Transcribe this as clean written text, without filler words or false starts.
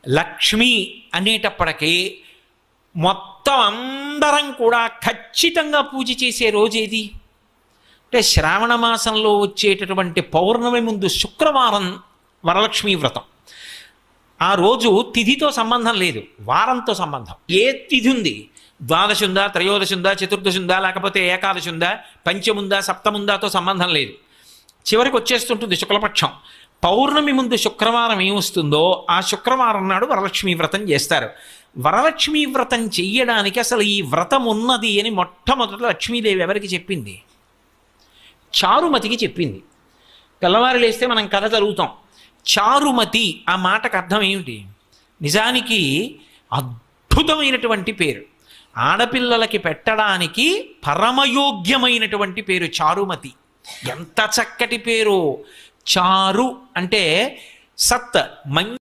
లక్ష్మి అనేటప్పటికీ మొత్తం అందరం కూడా ఖచ్చితంగా పూజ చేసే రోజు ఏది అంటే శ్రావణ మాసంలో వచ్చేటటువంటి పౌర్ణమి ముందు శుక్రవారం వరలక్ష్మీ వ్రతం. ఆ రోజు తిథితో సంబంధం లేదు, వారంతో సంబంధం. ఏ తిథి ఉంది, ద్వాదశి ఉందా, త్రయోదశి ఉందా, చతుర్దశి ఉందా, లేకపోతే ఏకాదశి ఉందా, పంచముందా, సప్తముందాతో సంబంధం లేదు. చివరికి వచ్చేస్తుంటుంది శుక్లపక్షం. పౌర్ణమి ముందు శుక్రవారం ఏమొస్తుందో ఆ శుక్రవారం నాడు వరలక్ష్మీ వ్రతం చేస్తారు. వరలక్ష్మీ వ్రతం చెయ్యడానికి అసలు ఈ వ్రతం ఉన్నది అని మొట్టమొదట లక్ష్మీదేవి ఎవరికి చెప్పింది? చారుమతికి చెప్పింది. తెల్లవారు లేస్తే మనం కథ చదువుతాం. చారుమతి ఆ మాటకు అర్థం ఏమిటి? నిజానికి అద్భుతమైనటువంటి పేరు, ఆడపిల్లలకి పెట్టడానికి పరమయోగ్యమైనటువంటి పేరు చారుమతి. ఎంత చక్కటి పేరు! చారు అంటే సత్, మంచి